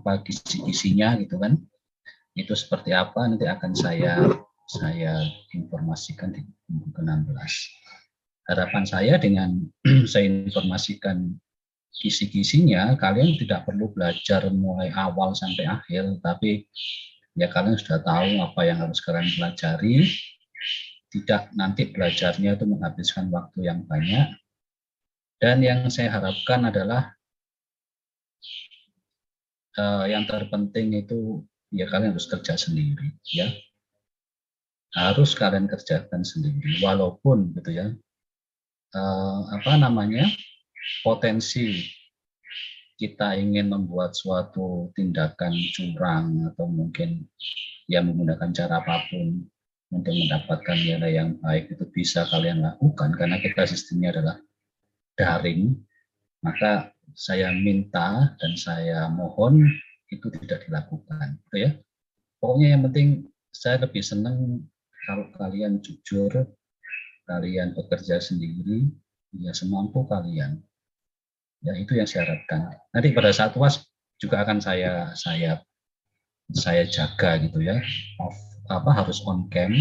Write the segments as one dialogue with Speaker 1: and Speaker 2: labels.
Speaker 1: apa kisi-kisinya gitu kan. Itu seperti apa nanti akan saya informasikan di minggu ke-16. Harapan saya dengan saya informasikan kisi-kisinya, kalian tidak perlu belajar mulai awal sampai akhir, tapi ya kalian sudah tahu apa yang harus kalian pelajari, tidak nanti belajarnya itu menghabiskan waktu yang banyak. Dan yang saya harapkan adalah yang terpenting itu ya kalian harus kerja sendiri, ya harus kalian kerjakan sendiri, walaupun gitu ya potensi kita ingin membuat suatu tindakan curang atau mungkin ya menggunakan cara apapun untuk mendapatkan nilai yang baik itu bisa kalian lakukan karena kita sistemnya adalah daring. Maka saya minta dan saya mohon itu tidak dilakukan, gitu ya. Pokoknya yang penting saya lebih senang kalau kalian jujur, kalian bekerja sendiri, ya semampu kalian. Ya itu yang saya harapkan. Nanti pada saat UAS juga akan saya jaga gitu ya. Harus on cam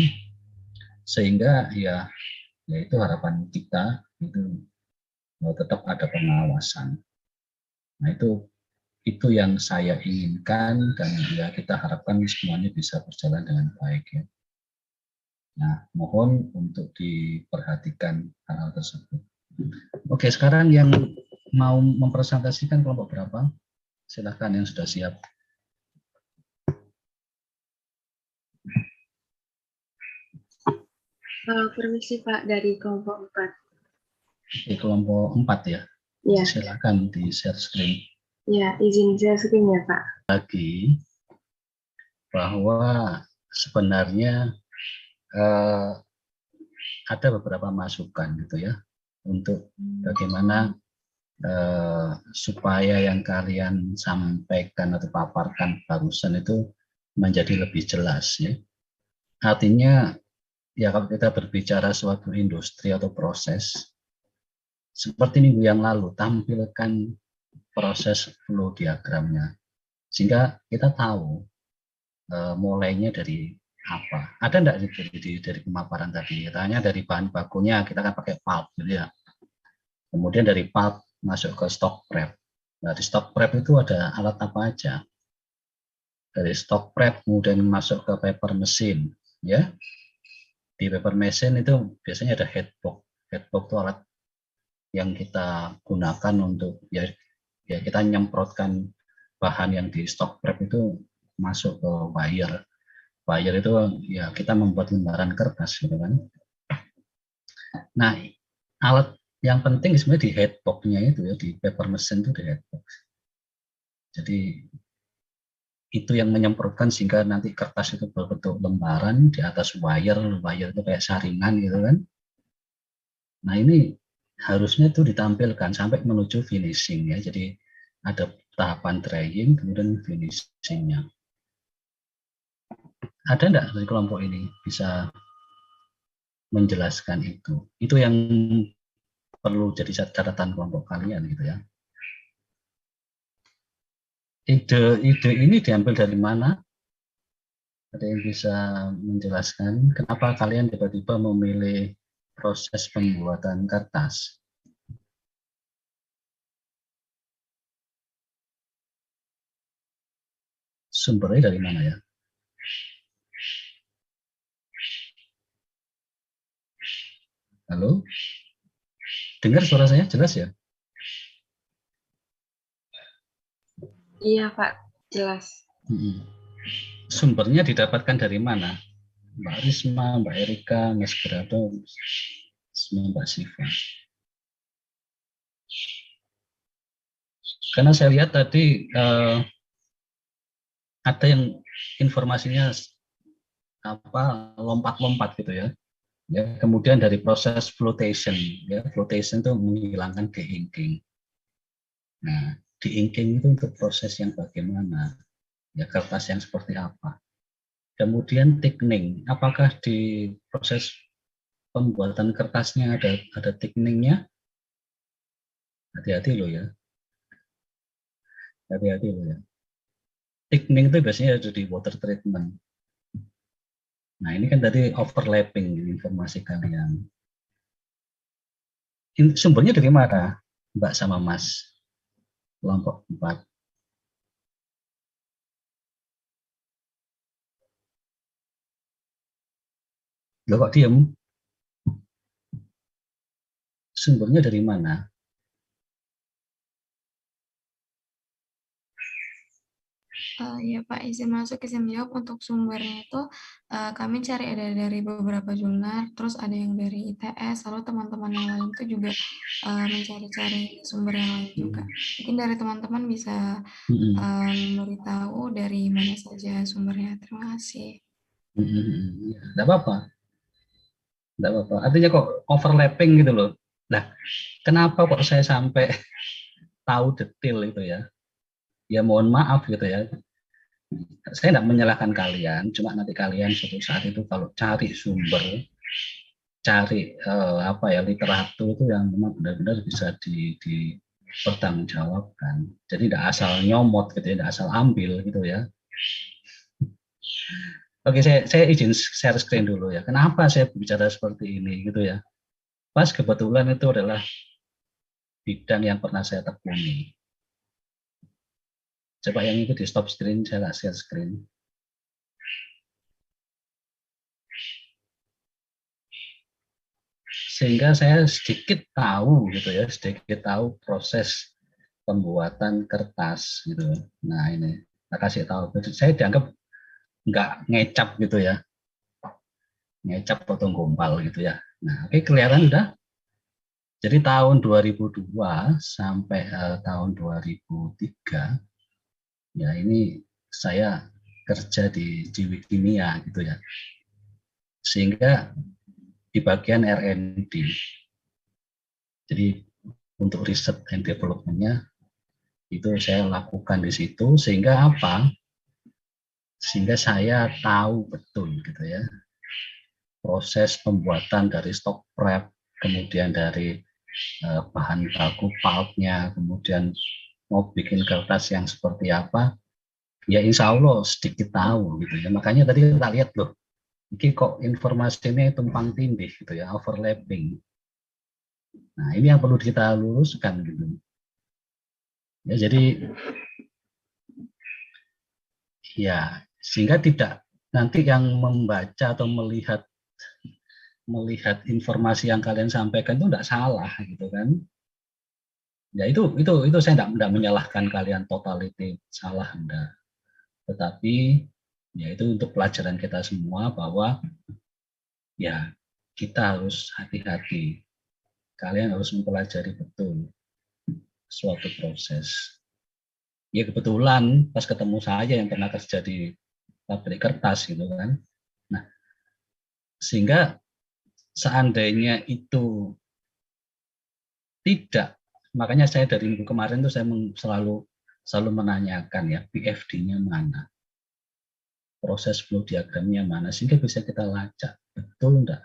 Speaker 1: sehingga ya itu harapan kita itu tetap ada pengawasan. Nah itu yang saya inginkan dan ya kita harapkan semuanya bisa berjalan dengan baik ya. Nah, mohon untuk diperhatikan hal tersebut. Oke, sekarang yang mau mempresentasikan kelompok berapa? Silakan yang sudah siap.
Speaker 2: Permisi Pak, dari kelompok 4.
Speaker 1: Di kelompok 4 ya?
Speaker 2: Ya.
Speaker 1: Silakan di share screen.
Speaker 2: Ya, izin share screen ya Pak.
Speaker 1: Lagi bahwa sebenarnya ada beberapa masukan gitu ya untuk bagaimana supaya yang kalian sampaikan atau paparkan barusan itu menjadi lebih jelas ya. Artinya ya kalau kita berbicara suatu industri atau proses seperti minggu yang lalu tampilkan proses flow diagramnya sehingga kita tahu mulainya dari apa. Ada enggak dari pemaparan tadi? Tanya dari bahan bakunya kita kan pakai pulp gitu ya. Kemudian dari pulp masuk ke stock prep. Nah, di stock prep itu ada alat apa aja? Dari stock prep kemudian masuk ke paper mesin, ya. Di paper mesin itu biasanya ada headbox. Headbox itu alat yang kita gunakan untuk ya kita nyemprotkan bahan yang di stock prep itu masuk ke wire. Wire itu ya kita membuat lembaran kertas gitu kan. Nah, alat yang penting sebenarnya di headbox-nya itu ya, di paper mesin itu di headbox. Jadi itu yang menyemprotkan sehingga nanti kertas itu berbentuk lembaran di atas wire, wire itu kayak saringan gitu kan. Nah ini harusnya itu ditampilkan sampai menuju finishing ya. Jadi ada tahapan drying kemudian finishingnya. Ada enggak dari kelompok ini bisa menjelaskan itu? Itu yang perlu jadi catatan kelompok kalian gitu ya. Ide ini diambil dari mana? Ada yang bisa menjelaskan kenapa kalian tiba-tiba memilih proses pembuatan kertas? Sumbernya dari mana ya? Halo? Dengar suara saya jelas ya?
Speaker 2: Iya Pak, jelas.
Speaker 1: Sumbernya didapatkan dari mana? Mbak Risma, Mbak Erika, Mas Gerardo, Mbak Siva. Karena saya lihat tadi ada yang informasinya lompat-lompat gitu ya. Ya, kemudian dari proses flotation, ya flotation itu menghilangkan de-inking. Nah, de-inking itu untuk proses yang bagaimana? Ya kertas yang seperti apa? Kemudian thickening, apakah di proses pembuatan kertasnya ada thickeningnya? Hati-hati loh ya. Hati-hati loh ya. thickening itu biasanya ada di water treatment. Nah, ini kan tadi overlapping informasi kalian. Sumbernya dari mana, Mbak sama Mas? Kelompok 4. Loh, kok diem? Sumbernya dari mana?
Speaker 3: Ya Pak, izin masuk, izin menjawab. Untuk sumbernya itu kami cari ada dari beberapa jurnal, terus ada yang dari ITS, lalu teman-teman yang lain itu juga mencari-cari sumber yang lain juga. Mungkin dari teman-teman bisa memberitahu dari mana saja sumbernya. Terima kasih.
Speaker 1: Tidak apa-apa. Tidak apa-apa. Artinya kok overlapping gitu loh. Nah, kenapa kok saya sampai tahu detail itu ya? Ya mohon maaf gitu ya. Saya tidak menyalahkan kalian, cuma nanti kalian suatu saat itu kalau cari sumber, cari literatur itu yang memang benar-benar bisa dipertanggungjawabkan. Jadi tidak asal nyomot gitu ya, tidak asal ambil gitu ya. Oke, saya izin share screen dulu ya. Kenapa saya bicara seperti ini gitu ya? Pas kebetulan itu adalah bidang yang pernah saya tekuni. Coba yang itu di stop screen, saya nggak share screen. Sehingga saya sedikit tahu gitu ya, sedikit tahu proses pembuatan kertas gitu. Nah ini, saya kasih tahu. Saya dianggap nggak ngecap gitu ya, ngecap potong gombal gitu ya. Nah, oke, kelihatan udah. Jadi tahun 2002 sampai tahun 2003, ya ini saya kerja di Kimia gitu ya. Sehingga di bagian R&D. Jadi untuk riset and development-nya itu saya lakukan di situ, sehingga apa? Sehingga saya tahu betul gitu ya proses pembuatan dari stock prep, kemudian dari bahan baku pulpnya, kemudian mau bikin kertas yang seperti apa, ya insya Allah sedikit tahu gitu ya. Makanya tadi kita lihat loh, ini kok informasinya tumpang tindih gitu ya, overlapping. Nah ini yang perlu kita luruskan gitu. Ya jadi ya sehingga tidak nanti yang membaca atau melihat informasi yang kalian sampaikan itu tidak salah gitu kan. Ya itu saya tidak menyalahkan kalian totality salah enggak. Tetapi ya itu untuk pelajaran kita semua bahwa ya kita harus hati-hati. Kalian harus mempelajari betul suatu proses. Ya kebetulan pas ketemu saya yang pernah kerja di pabrik kertas gitu kan. Nah, sehingga seandainya itu tidak, makanya saya dari minggu kemarin tuh saya selalu menanyakan ya BFD-nya mana, proses flow diagramnya mana, sehingga bisa kita lacak betul enggak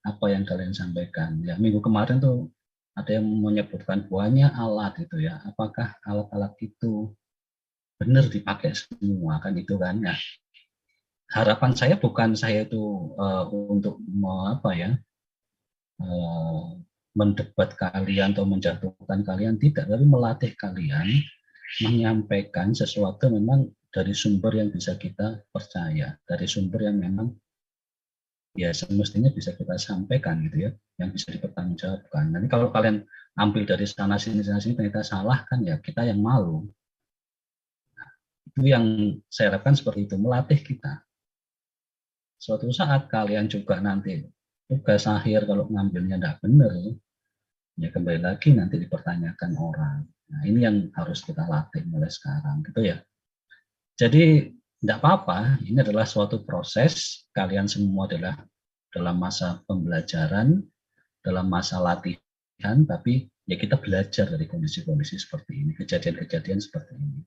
Speaker 1: apa yang kalian sampaikan. Ya minggu kemarin tuh ada yang menyebutkan banyak alat gitu ya, apakah alat-alat itu benar dipakai semua kan itu kan ya. Harapan saya bukan saya itu untuk mendebat kalian atau menjatuhkan kalian, tidak, tapi melatih kalian menyampaikan sesuatu memang dari sumber yang bisa kita percaya, dari sumber yang memang ya semestinya bisa kita sampaikan gitu ya, yang bisa dipertanggungjawabkan. Nanti kalau kalian ambil dari sana sini ternyata salah kan ya kita yang malu. Itu yang saya harapkan seperti itu, melatih kita. Suatu saat kalian juga nanti tugas akhir kalau ngambilnya tidak benar, ya kembali lagi nanti dipertanyakan orang. Nah ini yang harus kita latih mulai sekarang gitu ya. Jadi tidak apa-apa, ini adalah suatu proses, kalian semua adalah dalam masa pembelajaran, dalam masa latihan, tapi ya kita belajar dari kondisi-kondisi seperti ini, kejadian-kejadian seperti ini.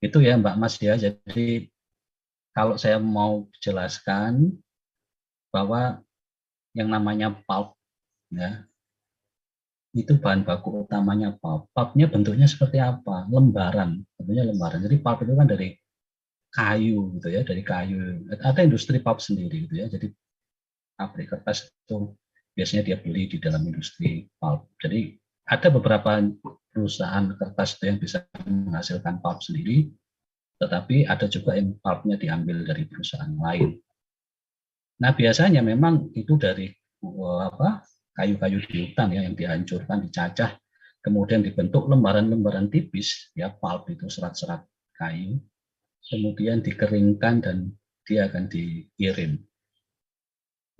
Speaker 1: Itu ya Mbak Mas ya, jadi kalau saya mau jelaskan bahwa yang namanya pulp, ya, itu bahan baku utamanya pulp. Pulpnya bentuknya seperti apa? Lembaran, bentuknya lembaran. Jadi pulp itu kan dari kayu gitu ya, dari kayu. Ada industri pulp sendiri gitu ya. Jadi pabrik kertas itu biasanya dia beli di dalam industri pulp. Jadi ada beberapa perusahaan kertas itu yang bisa menghasilkan pulp sendiri, tetapi ada juga yang pulpnya diambil dari perusahaan lain. Nah biasanya memang itu dari kayu-kayu di hutan ya yang dihancurkan, dicacah, kemudian dibentuk lembaran-lembaran tipis ya pulp itu serat-serat kayu, kemudian dikeringkan dan dia akan dikirim.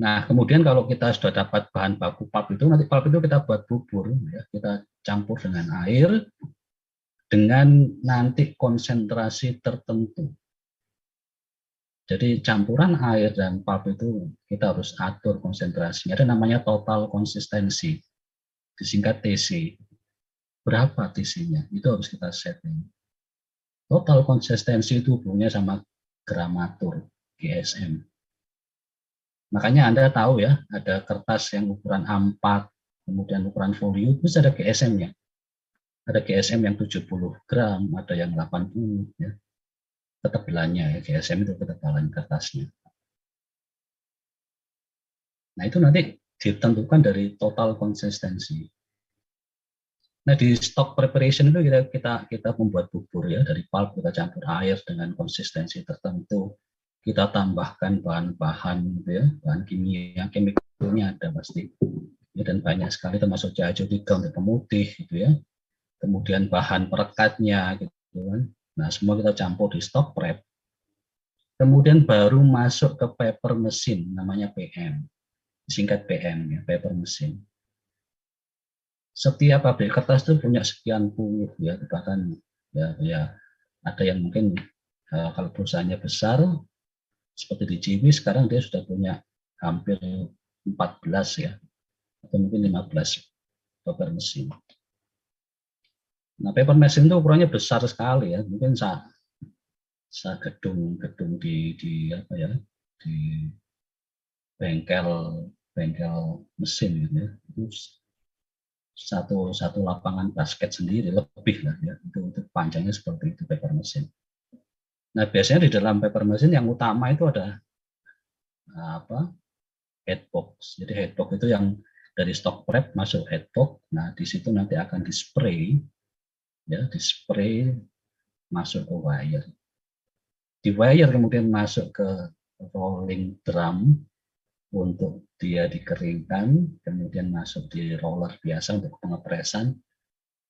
Speaker 1: Nah kemudian kalau kita sudah dapat bahan baku pulp itu, nanti pulp itu kita buat bubur ya, kita campur dengan air dengan nanti konsentrasi tertentu. Jadi campuran air dan pulp itu kita harus atur konsentrasinya. Ada namanya total konsistensi, disingkat TC. Berapa TC-nya? Itu harus kita setting. Total konsistensi itu hubungannya sama gramatur, GSM. Makanya Anda tahu ya, ada kertas yang ukuran A4, kemudian ukuran folio, terus ada GSM-nya. Ada GSM yang 70 gram, ada yang 80, ya. Ketebalannya ya, GSM itu ketebalan kertasnya. Nah itu nanti ditentukan dari total konsistensi. Nah di stock preparation itu kita membuat bubur ya, dari pulp kita campur air dengan konsistensi tertentu, kita tambahkan bahan-bahan gitu ya, bahan kimia, chemicalnya ada pasti ya, dan banyak sekali termasuk CH3 untuk pemutih gitu ya, kemudian bahan perekatnya gitu kan. Nah semua kita campur di stock prep, kemudian baru masuk ke paper mesin namanya PM, singkat PM ya, paper mesin. Setiap pabrik kertas itu punya sekian puluh ya, bahkan ya ada yang mungkin kalau perusahaannya besar seperti di Ciwi sekarang dia sudah punya hampir 14 ya, atau mungkin 15 paper mesin. Nah paper mesin itu ukurannya besar sekali ya, mungkin gedung di apa ya, di bengkel mesin gitu ya, itu satu lapangan basket sendiri lebih lah ya, itu panjangnya seperti itu paper mesin. Nah biasanya di dalam paper mesin yang utama itu ada headbox. Jadi headbox itu yang dari stock prep masuk headbox. Nah di situ nanti akan dispray ya, dispray masuk ke wire. Di wire kemudian masuk ke rolling drum untuk dia dikeringkan, kemudian masuk di roller biasa untuk pengepresan,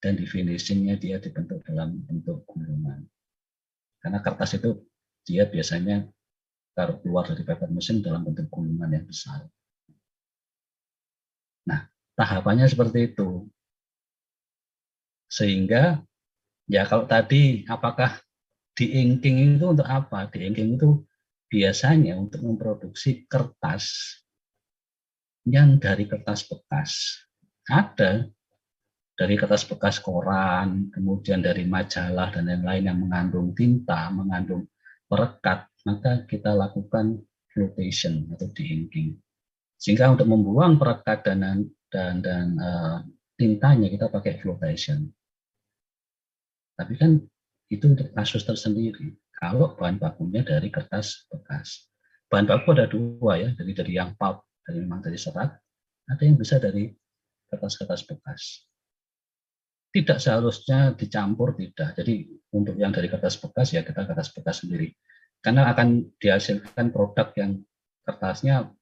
Speaker 1: dan di finishingnya dia dibentuk dalam bentuk gulungan. Karena kertas itu dia biasanya taruh keluar dari paper mesin dalam bentuk gulungan yang besar. Nah, tahapannya seperti itu. Sehingga ya kalau tadi apakah di-inking itu untuk apa? Di-inking itu biasanya untuk memproduksi kertas yang dari kertas bekas. Ada dari kertas bekas koran, kemudian dari majalah dan lain-lain yang mengandung tinta, mengandung perekat, maka kita lakukan flotation atau de-inking. Sehingga untuk membuang perekat dan tintanya kita pakai flotation. Tapi kan itu untuk kasus tersendiri. Kalau bahan bakunya dari kertas bekas, bahan baku ada dua ya, dari yang pulp, memang dari serat, ada yang bisa dari kertas-kertas bekas. Tidak seharusnya dicampur, tidak. Jadi untuk yang dari kertas bekas ya kita kertas bekas sendiri. Karena akan dihasilkan produk yang kertasnya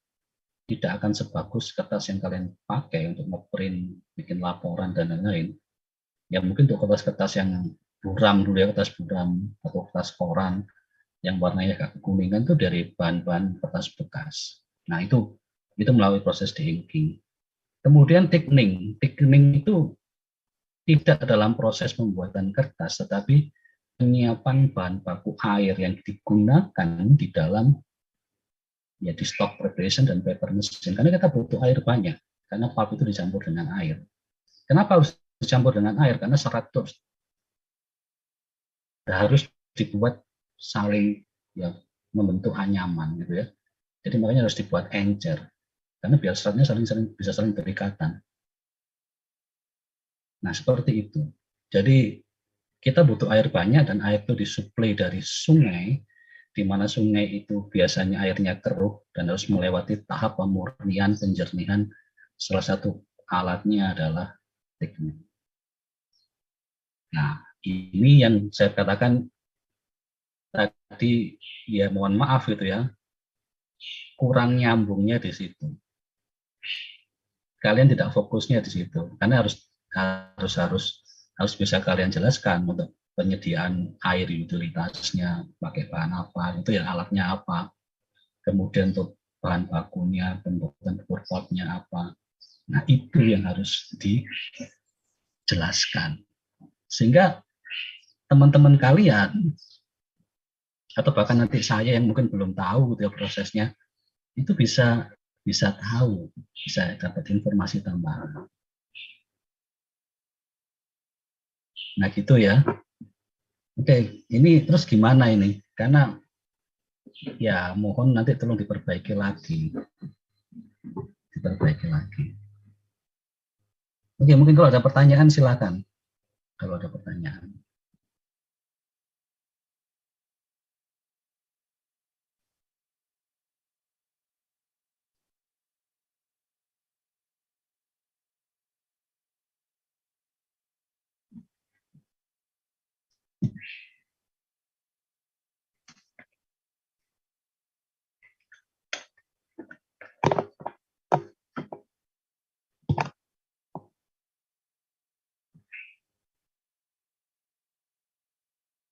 Speaker 1: tidak akan sebagus kertas yang kalian pakai untuk ngeprint, bikin laporan dan lain-lain. Ya mungkin untuk kertas-kertas yang buram dulu ya, kertas buram atau kertas koran yang warnanya agak kekuningan itu dari bahan-bahan kertas bekas. Nah itu melalui proses de-inking. Kemudian thickening. Thickening itu tidak dalam proses pembuatan kertas, tetapi penyiapan bahan baku air yang digunakan di dalam ya di stock preparation dan paper mesin. Karena kita butuh air banyak, karena pulp itu dicampur dengan air. Kenapa harus dicampur dengan air? Karena serat itu harus dibuat saling ya membentuk anyaman gitu ya. Jadi makanya harus dibuat encer. Karena biar seratnya bisa saling berikatan. Nah, seperti itu. Jadi kita butuh air banyak dan air itu disuplai dari sungai di mana sungai itu biasanya airnya keruh dan harus melewati tahap pemurnian, penjernihan. Salah satu alatnya adalah teknik. Nah, ini yang saya katakan tadi, ya mohon maaf gitu ya, kurang nyambungnya di situ. Kalian tidak fokusnya di situ, karena harus bisa kalian jelaskan untuk penyediaan air utilitasnya, pakai bahan apa, itu ya alatnya apa, kemudian untuk bahan bakunya, pembuatan purpotnya apa. Nah, itu yang harus dijelaskan. Sehingga teman-teman kalian, atau bahkan nanti saya yang mungkin belum tahu gitu ya prosesnya, itu bisa tahu, bisa dapat informasi tambahan. Nah gitu ya. Oke, ini terus gimana ini? Karena ya mohon nanti tolong diperbaiki lagi. Oke, mungkin kalau ada pertanyaan silakan. Kalau ada pertanyaan.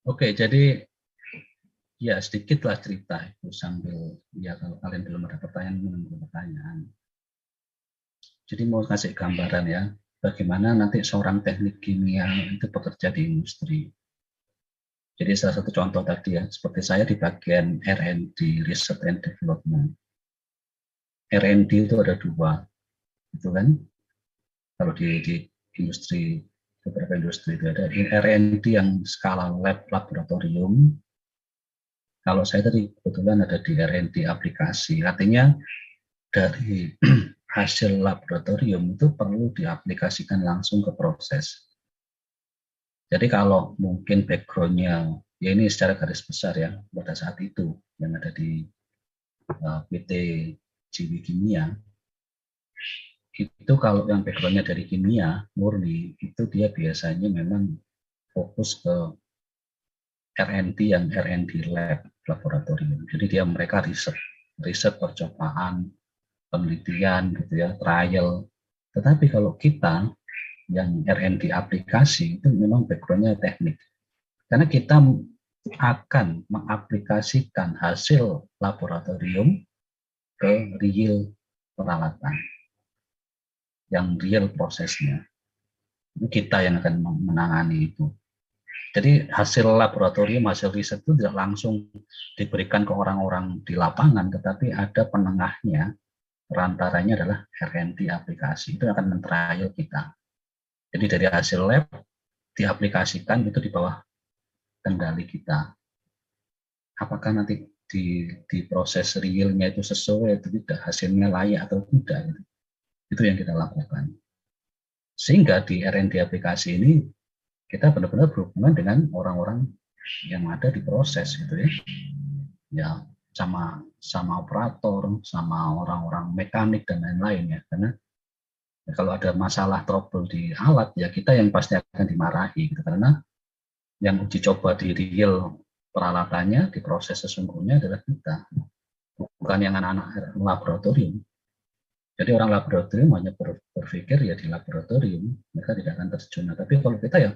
Speaker 1: Oke, jadi ya sedikitlah cerita itu sambil ya kalau kalian belum ada pertanyaan, menunggu pertanyaan. Jadi mau kasih gambaran ya, bagaimana nanti seorang teknik kimia itu bekerja di industri. Jadi salah satu contoh tadi ya, seperti saya di bagian R&D, Research and Development. R&D itu ada dua, itu kan? Kalau di industri, beberapa industri itu ada R&D yang skala lab, laboratorium. Kalau saya tadi kebetulan ada di R&D aplikasi, artinya dari hasil laboratorium itu perlu diaplikasikan langsung ke proses. Jadi kalau mungkin background-nya, ya ini secara garis besar ya, pada saat itu yang ada di PT Jiwi Kimia, itu kalau yang background-nya dari kimia murni, itu dia biasanya memang fokus ke R&D yang R&D lab, laboratorium. Jadi mereka riset percobaan, penelitian gitu ya, trial. Tetapi kalau kita yang R&D aplikasi itu memang background-nya teknik. Karena kita akan mengaplikasikan hasil laboratorium ke real peralatan, yang real prosesnya. Kita yang akan menangani itu. Jadi hasil laboratorium, hasil riset itu tidak langsung diberikan ke orang-orang di lapangan, tetapi ada penengahnya, perantaranya adalah R&D aplikasi. Itu akan men-trial kita. Jadi dari hasil lab diaplikasikan itu di bawah kendali kita. Apakah nanti di proses realnya itu sesuai atau tidak, hasilnya layak atau tidak, gitu. Itu yang kita lakukan. Sehingga di R&D aplikasi ini kita benar-benar berhubungan dengan orang-orang yang ada di proses gitu ya. Ya, sama operator, sama orang-orang mekanik dan lain-lain ya. Karena ya, kalau ada masalah trouble di alat ya kita yang pasti akan dimarahi gitu. Karena yang uji coba di real peralatannya di proses sesungguhnya adalah kita, bukan yang anak-anak laboratorium. Jadi orang laboratorium hanya berpikir ya di laboratorium, mereka tidak akan terjun. Tapi kalau kita ya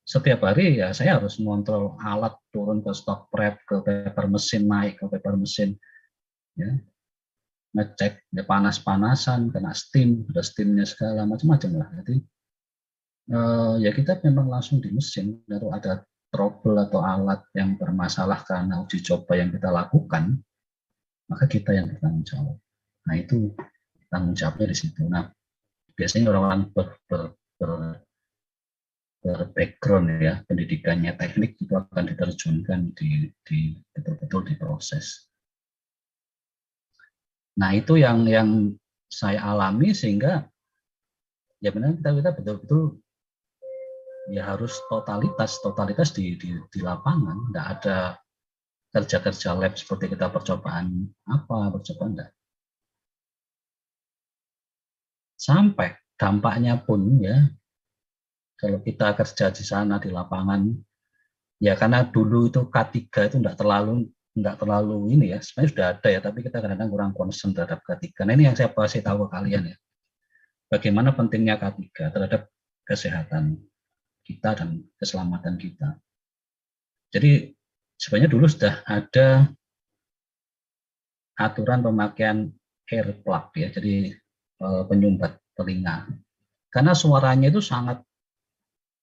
Speaker 1: setiap hari ya saya harus mengontrol alat turun ke stock prep, ke paper mesin, naik ke paper mesin, ya, ngecek ya panas-panasan, kena steam, ada steamnya segala macam-macam lah. Jadi ya kita memang langsung di mesin, kalau ada trouble atau alat yang bermasalah karena uji coba yang kita lakukan, maka kita yang bertanggung jawab. Nah itu tanggung jawabnya di situ. Nah biasanya orang-orang berbackground ya, pendidikannya teknik itu akan diterjunkan di betul-betul di proses. Nah itu yang saya alami, sehingga ya benar kita betul-betul ya harus totalitas di lapangan, nggak ada kerja-kerja lab seperti kita percobaan enggak. Sampai dampaknya pun ya, kalau kita kerja di sana di lapangan, ya karena dulu itu K3 itu enggak terlalu ini ya, sebenarnya sudah ada ya, tapi kita kadang-kadang kurang concern terhadap K3. Nah ini yang saya kasih tahu ke kalian ya, bagaimana pentingnya K3 terhadap kesehatan kita dan keselamatan kita. Jadi sebenarnya dulu sudah ada aturan pemakaian earplug ya, jadi penyumbat telinga. Karena suaranya itu sangat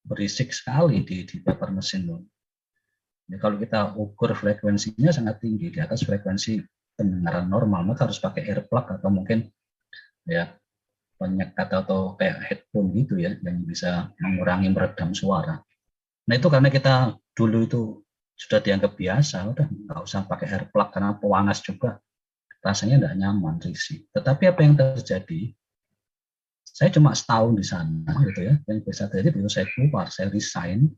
Speaker 1: berisik sekali di paper mesin loh. Ya, kalau kita ukur frekuensinya sangat tinggi, di atas frekuensi pendengaran normal, maka harus pakai earplug atau mungkin ya penyekat atau kayak headphone gitu ya, yang bisa mengurangi meredam suara. Nah itu karena kita dulu itu sudah dianggap biasa, udah nggak usah pakai earplug karena pewanas juga, rasanya nggak nyaman, risih. Tetapi apa yang terjadi? Saya cuma setahun di sana gitu ya, yang bisa terjadi begitu saya keluar, saya resign,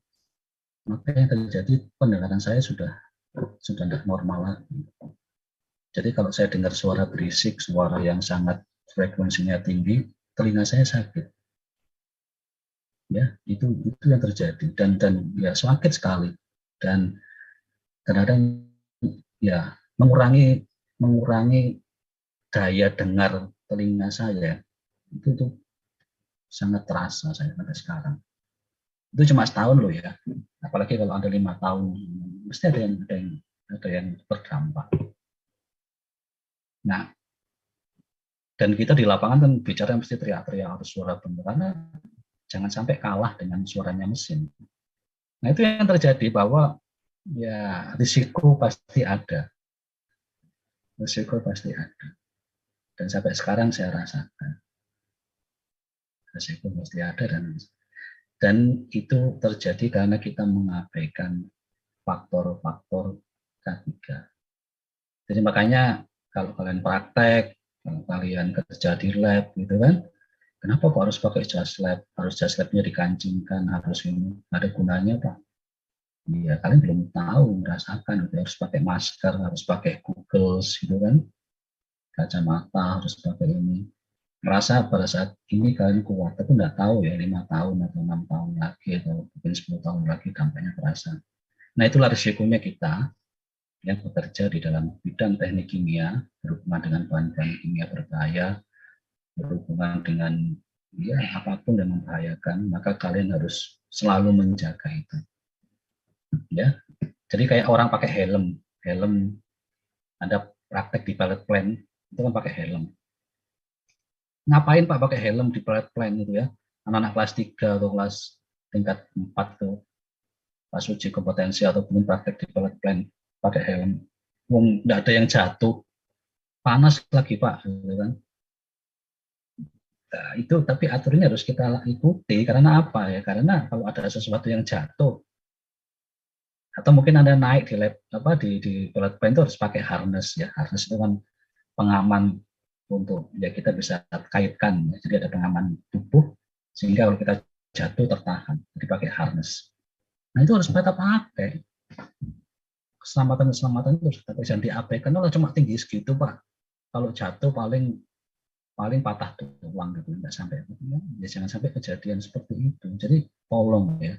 Speaker 1: maka yang terjadi pendengaran saya sudah tidak normal lagi. Jadi kalau saya dengar suara berisik, suara yang sangat frekuensinya tinggi, telinga saya sakit. Ya, itu yang terjadi dan ya sakit sekali. Dan kadang-kadang ya mengurangi daya dengar telinga saya itu sangat terasa saya sampai sekarang. Itu cuma setahun loh ya, apalagi kalau ada 5 tahun mesti ada yang berdampak. Nah, dan kita di lapangan kan bicara mesti teriak-teriak harus suara benar, karena jangan sampai kalah dengan suaranya mesin. Nah itu yang terjadi, bahwa ya risiko pasti ada, dan sampai sekarang saya rasakan risiko pasti ada, dan itu terjadi karena kita mengabaikan faktor-faktor K3. Jadi makanya kalau kalian praktek, kalau kalian kerja di lab gitu kan, kenapa kok harus pakai jas lab, harus jas labnya dikancingkan, harus ini, ada gunanya Pak? Iya, kalian belum tahu, merasakan, harus pakai masker, harus pakai goggles gitu kan, kacamata, harus pakai ini. Merasa pada saat ini kalian kuat, tapi nggak tahu ya 5 tahun atau 6 tahun lagi atau mungkin 10 tahun lagi dampaknya terasa. Nah itulah risikonya kita yang bekerja di dalam bidang teknik kimia, berhubungan dengan bahan-bahan kimia berbahaya, berhubungan dengan ya apapun yang membahayakan, maka kalian harus selalu menjaga itu. Ya, jadi kayak orang pakai helm, ada praktek di pilot plant itu kan pakai helm. Ngapain Pak pakai helm di pilot plant itu ya? Anak-anak kelas 3 atau kelas tingkat 4 tuh pas uji kompetensi atau mungkin praktek di pilot plant pakai helm. Nggak ada yang jatuh, panas lagi Pak, gitu kan? Nah, itu tapi aturannya harus kita ikuti, karena apa ya? Karena kalau ada sesuatu yang jatuh atau mungkin Anda naik di lab di pilot plant itu harus pakai harness ya. Harness itu kan pengaman untuk ya kita bisa kaitkan ya. Jadi ada pengaman tubuh sehingga kalau kita jatuh tertahan, jadi pakai harness. Nah itu harus kita pakai. Keselamatan itu harus kita bisa diabaikan. Kalau cuma tinggi segitu Pak, kalau jatuh paling patah tulang gitu, nggak sampai ya, jangan sampai kejadian seperti itu. Jadi tolong ya,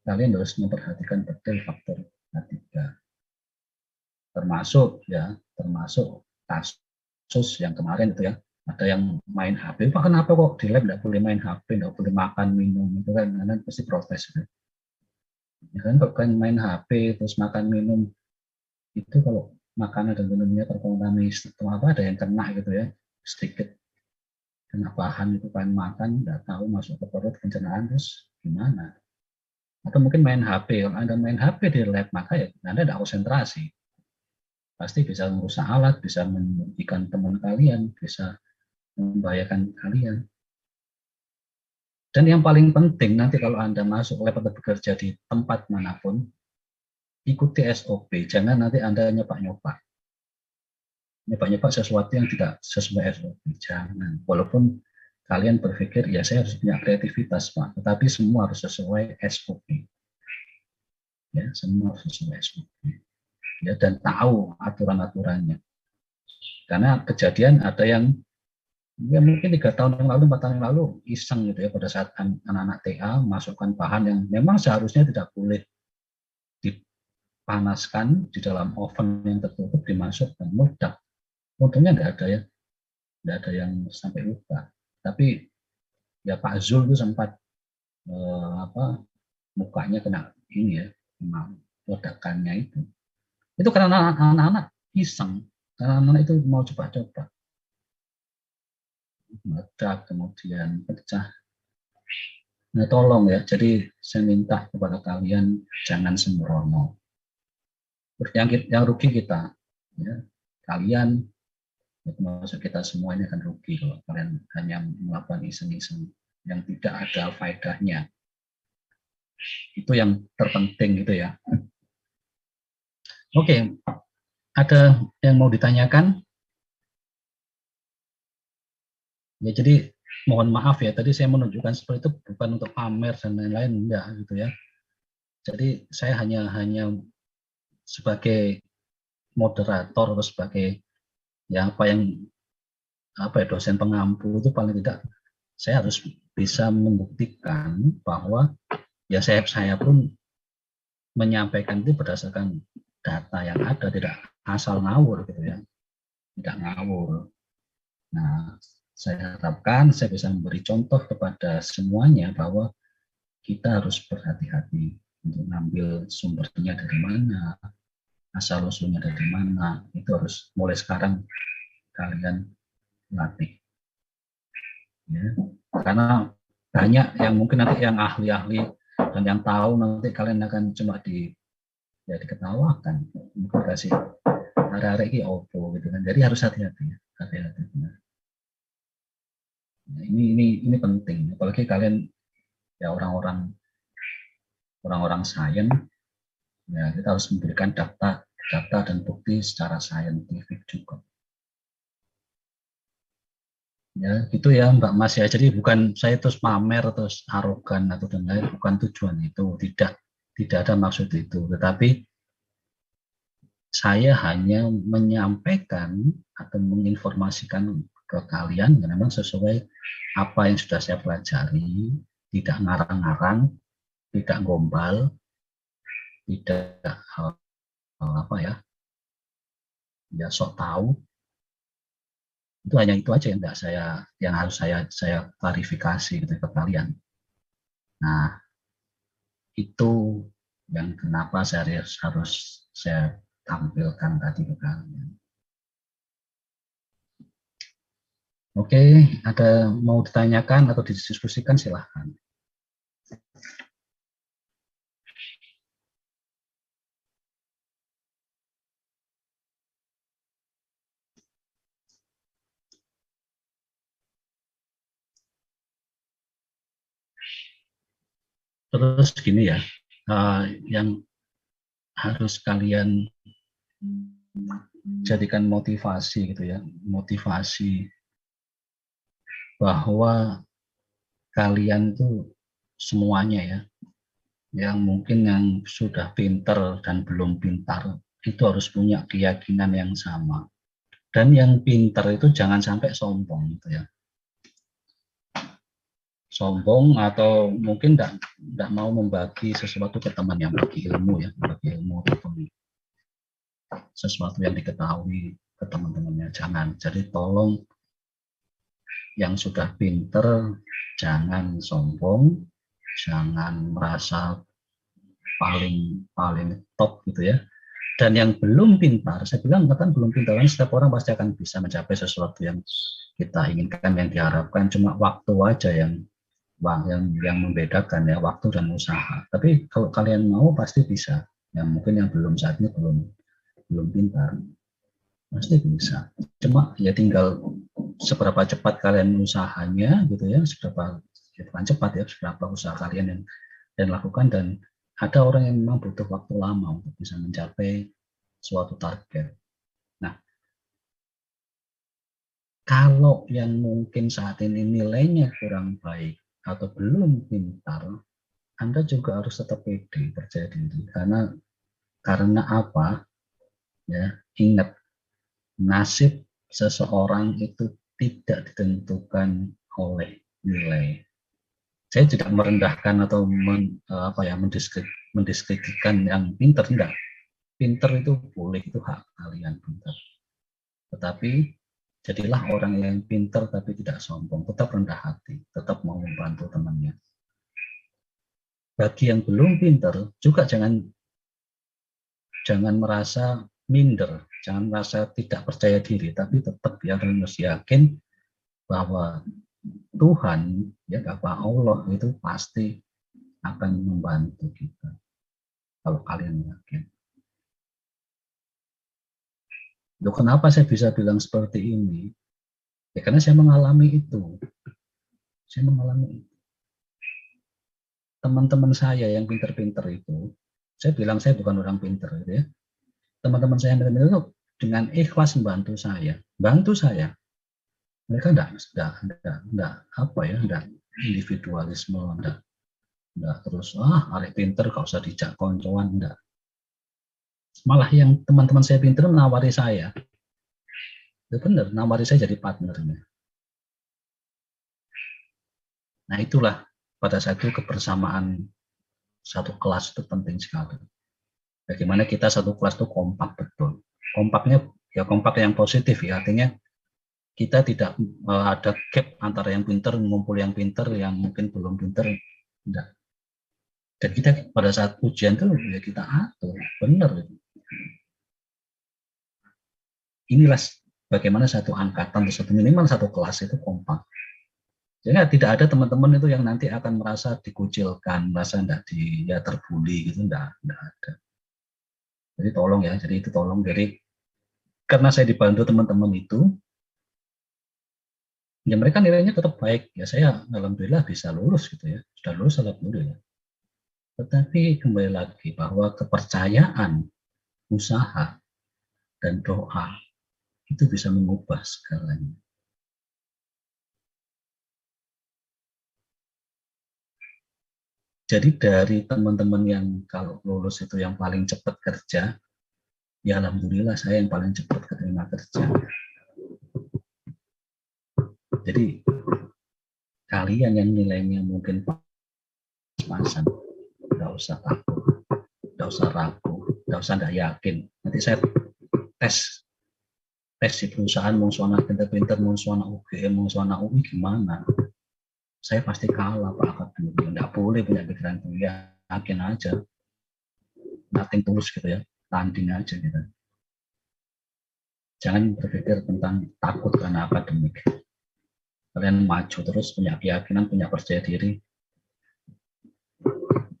Speaker 1: kalian harus memperhatikan betul faktor K3, termasuk kasus yang kemarin itu ya, ada yang main HP. Pak kenapa kok di lab nggak boleh main HP, nggak boleh makan minum itu kan, karena pasti protes gitu. Ya kan kalau kan main HP terus makan minum itu, kalau makanan dan minumnya terkontaminasi atau apa, ada yang kena gitu ya, sedikit kena bahan itu kan makan, nggak tahu masuk ke perut, pencernaan, terus gimana? Atau mungkin main HP, kalau Anda main HP di lab maka ya Anda tidak konsentrasi, pasti bisa merusak alat, bisa merugikan teman kalian, bisa membahayakan kalian. Dan yang paling penting nanti kalau Anda masuk lab atau bekerja di tempat manapun, ikuti SOP, jangan nanti Anda nyoba-nyoba sesuatu yang tidak sesuai SOP, jangan. Walaupun kalian berpikir ya saya harus punya kreativitas Pak, tetapi semua harus sesuai SOP. Ya, semua harus sesuai SOP. ya, dan tahu aturan-aturannya. Karena kejadian ada yang ya mungkin 3 tahun yang lalu, 4 tahun yang lalu iseng gitu ya, pada saat anak-anak TA masukkan bahan yang memang seharusnya tidak boleh dipanaskan di dalam oven yang tertutup, dimasukkan meledak. Untungnya tidak ada ya, tidak ada yang sampai luka. Tapi ya Pak Zul itu sempat mukanya kena ini ya, kena ledakannya itu. Itu karena anak-anak iseng, karena anak-anak itu mau coba-coba. Meledak, kemudian pecah. Nah, tolong ya, jadi saya minta kepada kalian jangan sembrono. Yang rugi kita, ya, kalian, ya, termasuk kita semuanya akan rugi kalau kalian hanya melakukan iseng-iseng yang tidak ada faedahnya. Itu yang terpenting gitu ya. Oke, ada yang mau ditanyakan? Ya, jadi mohon maaf ya, tadi saya menunjukkan seperti itu bukan untuk pamer dan lain-lain, enggak gitu ya. Jadi saya hanya sebagai moderator atau sebagai ya apa ya, dosen pengampu itu paling tidak saya harus bisa membuktikan bahwa ya saya pun menyampaikan itu berdasarkan data yang ada, tidak asal ngawur gitu ya, tidak ngawur. Nah, saya harapkan saya bisa memberi contoh kepada semuanya bahwa kita harus berhati-hati untuk ngambil sumbernya dari mana, asal usulnya dari mana. Itu harus mulai sekarang kalian latih. Ya. Karena banyak yang mungkin nanti yang ahli-ahli dan yang tahu, nanti kalian akan cuma diketawakan, mungkin kasih hari-hari ini opo gitu kan. Jadi harus hati-hati ya, hati-hati. Nah, ini penting, apalagi kalian ya orang-orang sains, ya kita harus memberikan data dan bukti secara saintifik juga. Ya gitu ya Mbak Mas ya. Jadi bukan saya terus pamer terus arogan atau dan lain, bukan tujuan itu, tidak ada maksud itu. Tetapi saya hanya menyampaikan atau menginformasikan ke kalian yang memang sesuai apa yang sudah saya pelajari, tidak ngarang-ngarang, tidak gombal, tidak sok tahu. Itu hanya itu aja yang harus saya klarifikasi gitu ke kalian. Nah, itu yang kenapa saya harus saya tampilkan tadi ke kalian. Oke, ada mau ditanyakan atau didiskusikan silahkan. Terus gini ya, yang harus kalian jadikan motivasi gitu ya, motivasi bahwa kalian tuh semuanya ya, yang mungkin yang sudah pintar dan belum pintar itu harus punya keyakinan yang sama. Dan yang pintar itu jangan sampai sombong gitu ya. Sombong atau mungkin tidak mau membagi sesuatu ke teman yang bagi ilmu ya, bagi ilmu ataupun sesuatu yang diketahui ke teman-temannya, jangan. Jadi tolong yang sudah pinter jangan sombong, jangan merasa paling top gitu ya. Dan yang belum pintar, saya bilang kan belum pintar, kan setiap orang pasti akan bisa mencapai sesuatu yang kita inginkan, yang diharapkan, cuma waktu aja yang membedakan ya, waktu dan usaha. Tapi kalau kalian mau pasti bisa. Yang mungkin yang belum saat ini belum pintar, pasti bisa. Cuma ya tinggal seberapa cepat kalian usahanya gitu ya, seberapa cepat ya, seberapa usaha kalian yang lakukan. Dan ada orang yang memang butuh waktu lama untuk bisa mencapai suatu target. Nah, kalau yang mungkin saat ini nilainya kurang baik atau belum pintar, Anda juga harus tetap pede, percaya diri. Karena apa? Ya, ingat, nasib seseorang itu tidak ditentukan oleh nilai. Saya tidak merendahkan atau mendiskreditkan yang pinter, enggak. Pinter itu boleh, itu hak kalian pinter. Tetapi jadilah orang yang pinter tapi tidak sombong, tetap rendah hati, tetap mau membantu temannya. Bagi yang belum pinter juga jangan merasa minder, jangan merasa tidak percaya diri, tapi tetap ya harus yakin bahwa Tuhan, ya Bapak Allah itu pasti akan membantu kita. Kalau kalian yakin. Loh, kenapa saya bisa bilang seperti ini? Ya karena saya mengalami itu. Saya mengalami itu. Teman-teman saya yang pinter-pinter itu, saya bilang saya bukan orang pinter, gitu ya. Teman-teman saya yang pinter-pinter itu dengan ikhlas membantu saya. Bantu saya. Mereka enggak individualisme, enggak terus arek pinter gak usah dijak koncoan, enggak. Malah yang teman-teman saya pinter menawari saya. Ya benar, nawari saya jadi partnernya. Nah itulah pada saat itu kebersamaan satu kelas itu penting sekali. Bagaimana kita satu kelas itu kompak betul. Kompaknya ya kompak yang positif ya, artinya kita tidak ada gap antara yang pinter ngumpul yang pinter, yang mungkin belum pinter, enggak. Dan kita pada saat ujian tuh ya kita atur, benar. Inilah bagaimana satu angkatan atau satu minimal satu kelas itu kompak. Jadi tidak ada teman-teman itu yang nanti akan merasa dikucilkan, merasa enggak terbuli gitu, enggak ada. Jadi tolong ya, jadi itu tolong. Jadi karena saya dibantu teman-teman itu, ya mereka nilainya tetap baik. Ya saya alhamdulillah bisa lulus gitu ya, sudah lulus alhamdulillah. Tetapi kembali lagi bahwa kepercayaan, usaha, dan doa itu bisa mengubah segalanya. Jadi dari teman-teman yang kalau lulus itu yang paling cepat kerja, ya alhamdulillah saya yang paling cepat keterima kerja. Jadi kalian yang nilainya mungkin pas-pasan, nggak usah takut, nggak usah ragu, nggak usah nggak yakin. Nanti saya tes di perusahaan, mau suana pinter-pinter, mau suana UGM, mau suana UI gimana? Saya pasti kalah Pak Akademi. Nggak boleh punya pikiran itu, yakin aja, nothing tulus gitu ya, tanding aja gitu. Jangan berpikir tentang takut karena akademik. Kalian maju terus, punya keyakinan, punya percaya diri.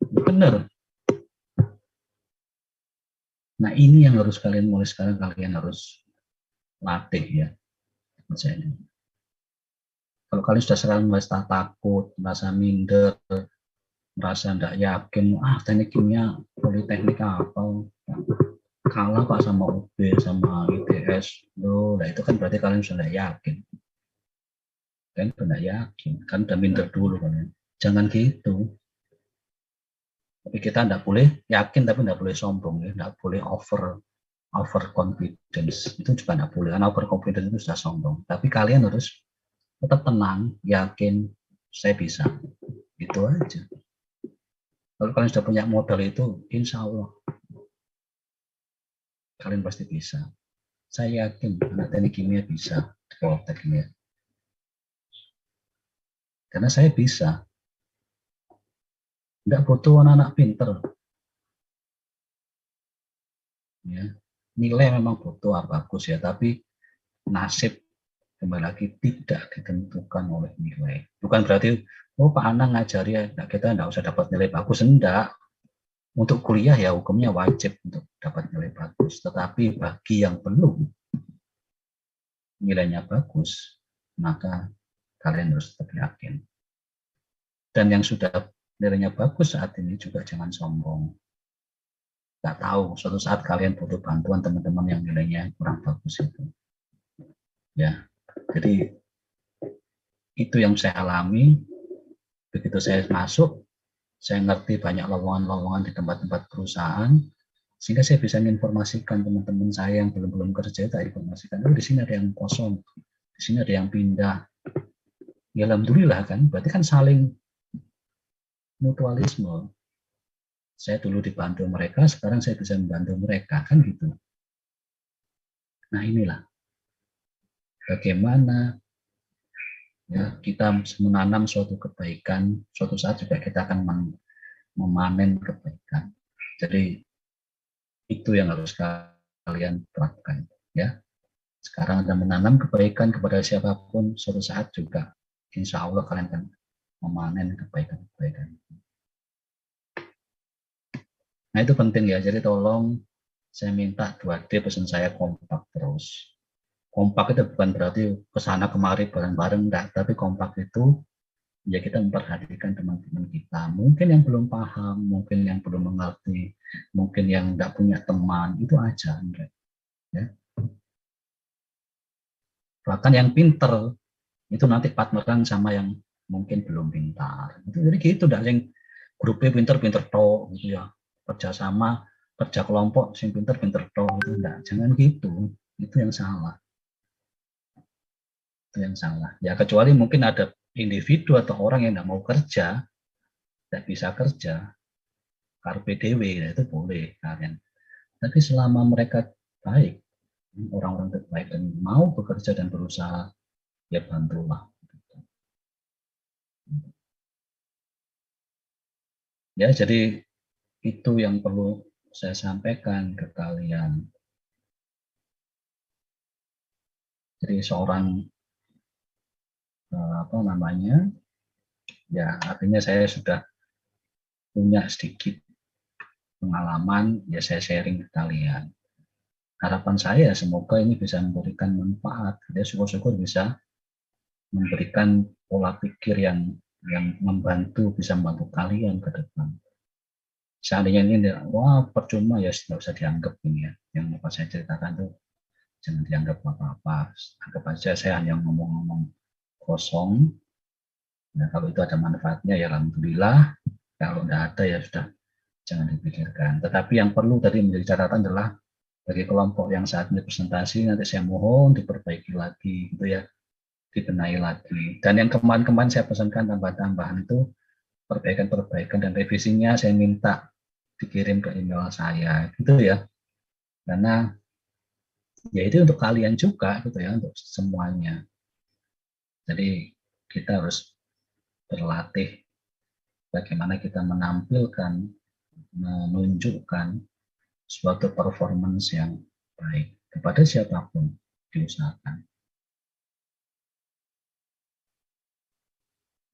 Speaker 1: Benar. Nah ini yang harus kalian mulai sekarang, kalian harus latih ya. Percaya. Kalau kalian sudah selalu merasa takut, merasa minder, merasa tidak yakin, teknik kimia, politeknik apa, kalah Pak sama UB, sama ITS, nah itu kan berarti kalian sudah yakin. Kan sudah yakin, kan udah minder dulu kan. Jangan gitu. Tapi kita tidak boleh yakin, tapi tidak boleh sombong ya, tidak boleh over confidence. Itu juga tidak boleh, karena over confidence itu sudah sombong. Tapi kalian harus tetap tenang, yakin, saya bisa. Itu aja. Kalau kalian sudah punya modal itu, insya Allah kalian pasti bisa. Saya yakin anak teknik kimia bisa di Politeknik. Karena saya bisa. Nggak butuh anak-anak pinter. Ya. Nilai memang butuh bagus ya, tapi nasib kembali lagi tidak ditentukan oleh nilai. Bukan berarti, Pak Anang ngajari ya, kita nggak usah dapat nilai bagus. Enggak. Untuk kuliah ya hukumnya wajib untuk dapat nilai bagus. Tetapi bagi yang belum nilainya bagus, maka kalian harus tetap yakin. Dan yang sudah nilainya bagus saat ini juga jangan sombong. Nggak tahu, suatu saat kalian butuh bantuan teman-teman yang nilainya kurang bagus itu. Ya, jadi itu yang saya alami. Begitu saya masuk, saya ngerti banyak lowongan-lowongan di tempat-tempat perusahaan. Sehingga saya bisa menginformasikan teman-teman saya yang belum kerja, saya informasikan, oh di sini ada yang kosong, di sini ada yang pindah. Ya alhamdulillah kan, berarti kan saling mutualisme. Saya dulu dibantu mereka, sekarang saya bisa membantu mereka, kan gitu. Nah inilah bagaimana ya kita menanam suatu kebaikan, suatu saat juga kita akan memanen kebaikan. Jadi itu yang harus kalian terapkan ya. Sekarang Anda menanam kebaikan kepada siapapun, suatu saat juga insya Allah kalian akan memanen kebaikan-kebaikan. Nah itu penting ya, jadi tolong saya minta 2D pesan saya kompak terus. Kompak itu bukan berarti kesana kemari bareng-bareng, enggak, tapi kompak itu ya kita memperhatikan teman-teman kita. Mungkin yang belum paham, mungkin yang belum mengerti, mungkin yang enggak punya teman, itu aja. Ya. Bahkan yang pinter, itu nanti partneran sama yang mungkin belum pintar. Jadi gitu, yang grupnya pinter-pinter toh gitu ya. Kerjasama, kerja kelompok, sing pinter-pinter toh itu enggak. Jangan gitu, itu yang salah. Itu yang salah. Ya kecuali mungkin ada individu atau orang yang tidak mau kerja, tidak bisa kerja, carpe diem, itu boleh kalian. Tapi selama mereka baik, orang-orang terbaik dan mau bekerja dan berusaha, ya bantulah. Ya jadi itu yang perlu saya sampaikan ke kalian. Jadi seorang apa namanya, ya artinya saya sudah punya sedikit pengalaman, ya saya sharing ke kalian. Harapan saya semoga ini bisa memberikan manfaat. Ya syukur-syukur bisa memberikan pola pikir yang bisa membantu kalian ke depan. Seandainya ini wah percuma ya nggak usah dianggap ini ya. Yang apa saya ceritakan tuh jangan dianggap apa-apa. Anggap aja saya hanya ngomong-ngomong kosong. Nah, kalau itu ada manfaatnya ya alhamdulillah. Kalau tidak ada ya sudah jangan dipikirkan. Tetapi yang perlu tadi menjadi catatan adalah bagi kelompok yang saat ini presentasi nanti saya mohon diperbaiki lagi gitu ya, dibenahi lagi. Dan yang kemarin-kemarin saya pesankan tambahan-tambahan itu perbaikan-perbaikan dan revisinya saya minta dikirim ke email saya gitu ya. Karena ya itu untuk kalian juga gitu ya, untuk semuanya. Jadi kita harus berlatih bagaimana kita menampilkan, menunjukkan suatu performance yang baik kepada siapapun diusahakan.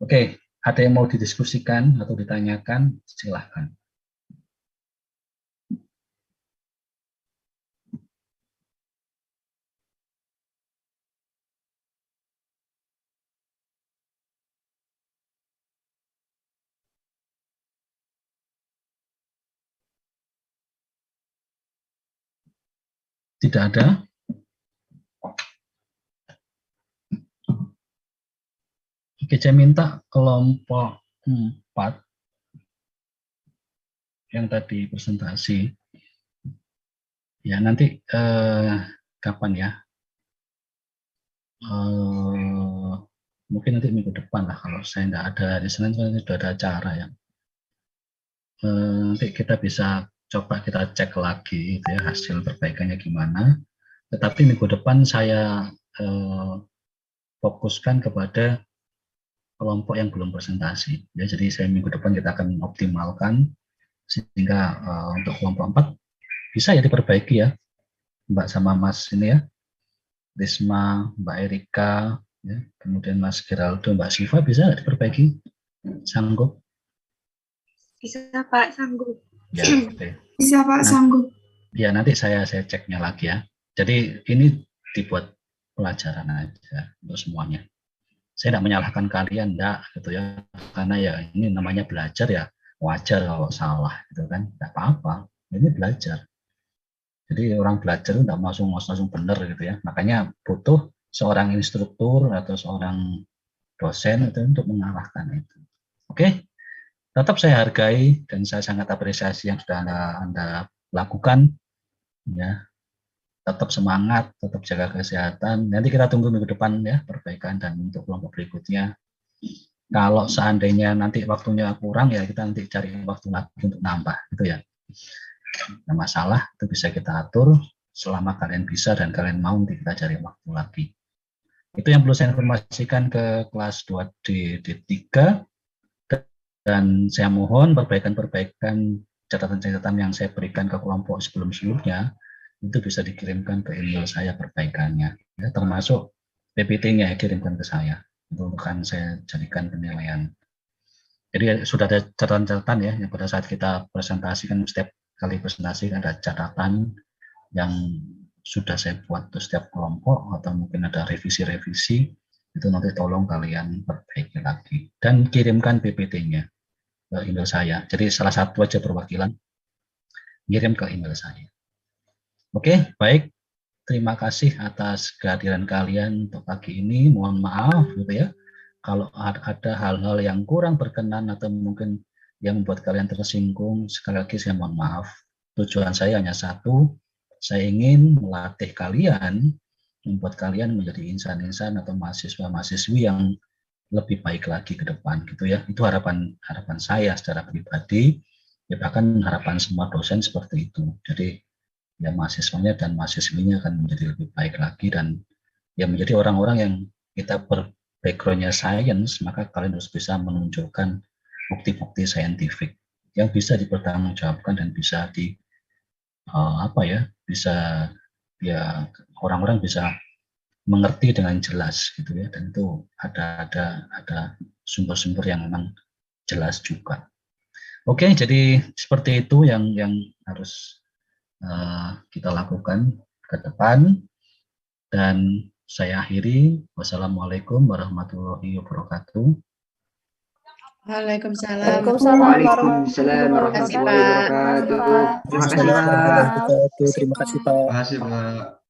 Speaker 1: Oke, ada yang mau didiskusikan atau ditanyakan? Silahkan. Tidak ada? Oke, saya minta kelompok 4 yang tadi presentasi. Ya, nanti kapan ya? Mungkin nanti minggu depan lah kalau saya tidak ada. Di Senin sudah ada acara ya. Nanti kita bisa coba kita cek lagi gitu ya, hasil perbaikannya gimana. Tetapi minggu depan saya fokuskan kepada kelompok yang belum presentasi. Ya, jadi saya minggu depan kita akan optimalkan sehingga untuk kelompok 4 bisa ya diperbaiki ya, Mbak sama Mas ini ya, Risma, Mbak Erika, ya, kemudian Mas Geraldo, Mbak Siva bisa nggak diperbaiki? Sanggup?
Speaker 2: Bisa Pak, sanggup.
Speaker 1: Ya, okay.
Speaker 3: Bisa Pak, sanggup.
Speaker 1: Ya nanti saya ceknya lagi ya. Jadi ini dibuat pelajaran aja untuk semuanya. Saya tidak menyalahkan kalian, enggak gitu ya, karena ya ini namanya belajar ya, wajar kalau salah gitu kan, tidak apa-apa, ini belajar. Jadi orang belajar itu tidak langsung benar gitu ya, makanya butuh seorang instruktur atau seorang dosen itu untuk mengarahkan itu. Oke, tetap saya hargai dan saya sangat apresiasi yang sudah Anda lakukan ya. Tetap semangat, tetap jaga kesehatan. Nanti kita tunggu minggu depan ya perbaikan, dan untuk kelompok berikutnya. Kalau seandainya nanti waktunya kurang ya kita nanti cari waktu lagi untuk nambah gitu ya. Nah, masalah itu bisa kita atur selama kalian bisa dan kalian mau, nanti kita cari waktu lagi. Itu yang perlu saya informasikan ke kelas 2D D3, dan saya mohon perbaikan-perbaikan catatan-catatan yang saya berikan ke kelompok sebelum-sebelumnya itu bisa dikirimkan ke email saya perbaikannya, ya, termasuk PPT-nya kirimkan ke saya. Itu akan saya jadikan penilaian. Jadi sudah ada catatan-catatan ya, yang pada saat kita presentasikan, setiap kali presentasi ada catatan yang sudah saya buat untuk setiap kelompok, atau mungkin ada revisi-revisi, itu nanti tolong kalian perbaiki lagi dan kirimkan PPT-nya ke email saya. Jadi salah satu aja perwakilan kirim ke email saya. Oke, baik. Terima kasih atas kehadiran kalian untuk pagi ini. Mohon maaf gitu ya, kalau ada hal-hal yang kurang berkenan atau mungkin yang membuat kalian tersinggung. Sekali lagi saya mohon maaf. Tujuan saya hanya satu, saya ingin melatih kalian, membuat kalian menjadi insan-insan atau mahasiswa-mahasiswi yang lebih baik lagi ke depan gitu ya. Itu harapan saya secara pribadi, ya bahkan harapan semua dosen seperti itu. Jadi ya mahasiswanya dan mahasiswinya akan menjadi lebih baik lagi, dan ya menjadi orang-orang yang kita background-nya sains, maka kalian harus bisa menunjukkan bukti-bukti saintifik yang bisa dipertanggungjawabkan dan bisa bisa ya orang-orang bisa mengerti dengan jelas gitu ya, dan itu ada sumber-sumber yang memang jelas juga. Oke, jadi seperti itu yang harus kita lakukan ke depan, dan saya akhiri. Wassalamualaikum warahmatullahi wabarakatuh.
Speaker 4: Waalaikumsalam.
Speaker 5: Waalaikumsalam warahmatullahi
Speaker 4: Terima kasih, Pak.
Speaker 5: wabarakatuh. Terima kasih, Pak.
Speaker 6: Terima kasih, Pak.
Speaker 5: Terima kasih, Pak.